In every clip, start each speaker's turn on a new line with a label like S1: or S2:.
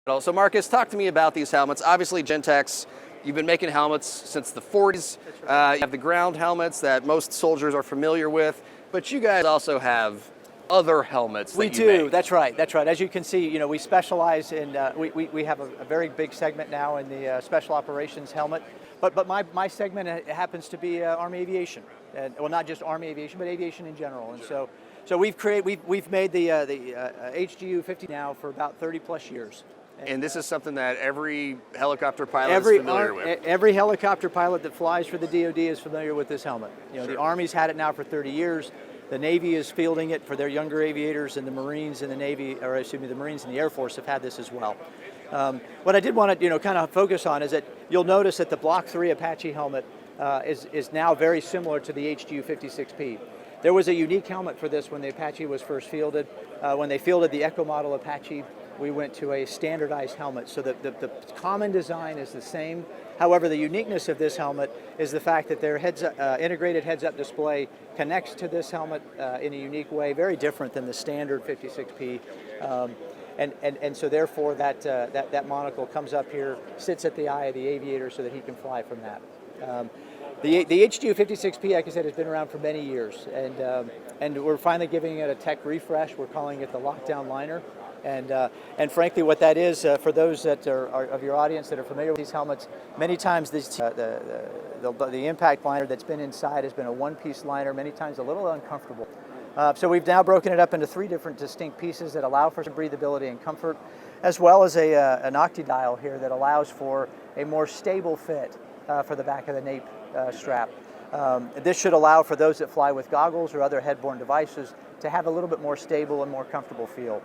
S1: So Marcus, talk to me about these helmets. Obviously Gentex, you've been making helmets since the 40s. You have the ground helmets that most soldiers are familiar with, but you guys also have other helmets that
S2: we
S1: you
S2: do,
S1: make.
S2: that's right. As you can see, we specialize in, we have a very big segment now in the special operations helmet, but my segment happens to be Army aviation. Well, not just Army aviation, but aviation in general. And so we've made the HGU 50 now for about 30 plus years.
S1: And this is something that every helicopter pilot is familiar with.
S2: Every helicopter pilot that flies for the DoD is familiar with this helmet.
S1: Sure.
S2: The Army's had it now for 30 years. The Navy is fielding it for their younger aviators, and the Marines and the Navy, or excuse me, the Marines and the Air Force have had this as well. What I did want to kind of focus on is that you'll notice that the Block 3 Apache helmet is now very similar to the HGU 56P. There was a unique helmet for this when the Apache was first fielded. When they fielded the Echo model Apache, we went to a standardized helmet, so that the common design is the same. However, the uniqueness of this helmet is the fact that their integrated heads-up display connects to this helmet in a unique way, very different than the standard 56P. And so therefore that monocle comes up here, sits at the eye of the aviator so that he can fly from that. The HGU 56P, like I said, has been around for many years, and we're finally giving it a tech refresh. We're calling it the lockdown liner. And frankly, what that is, for those that are of your audience that are familiar with these helmets, many times the impact liner that's been inside has been a one-piece liner, many times a little uncomfortable. So we've now broken it up into 3 different distinct pieces that allow for some breathability and comfort, as well as an octi-dial here that allows for a more stable fit for the back of the nape strap. This should allow for those that fly with goggles or other head-borne devices to have a little bit more stable and more comfortable feel.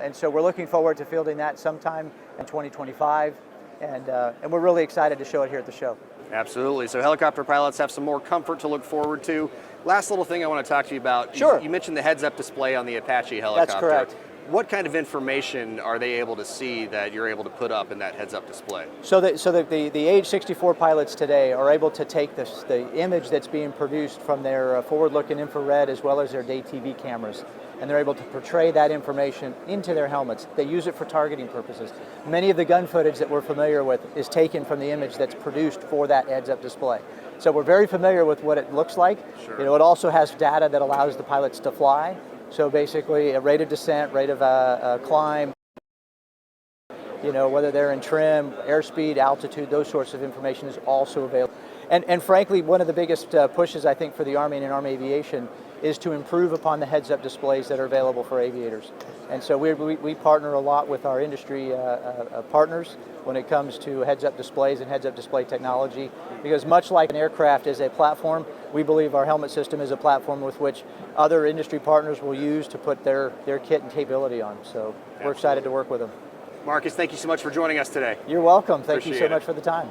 S2: And so we're looking forward to fielding that sometime in 2025, and we're really excited to show it here at the show.
S1: Absolutely. So helicopter pilots have some more comfort to look forward to. Last little thing I want to talk to you about.
S2: Sure.
S1: You mentioned the heads-up display on the Apache helicopter.
S2: That's correct.
S1: What kind of information are they able to see that you're able to put up in that heads-up display?
S2: So the age 64 pilots today are able to take the image that's being produced from their forward-looking infrared as well as their day TV cameras, and they're able to portray that information into their helmets. They use it for targeting purposes. Many of the gun footage that we're familiar with is taken from the image that's produced for that heads-up display. So we're very familiar with what it looks like.
S1: Sure.
S2: It also has data that allows the pilots to fly. So basically a rate of descent, rate of climb, whether they're in trim, airspeed, altitude, those sorts of information is also available. And frankly, one of the biggest pushes I think for the Army and in Army aviation is to improve upon the heads-up displays that are available for aviators. And so we partner a lot with our industry partners when it comes to heads-up displays and heads-up display technology, because much like an aircraft is a platform, we believe our helmet system is a platform with which other industry partners will use to put their kit and capability on. So we're excited to work with them.
S1: Marcus, thank you so much for joining us today.
S2: You're welcome. Thank you so
S1: Appreciate
S2: much
S1: it.
S2: for the time.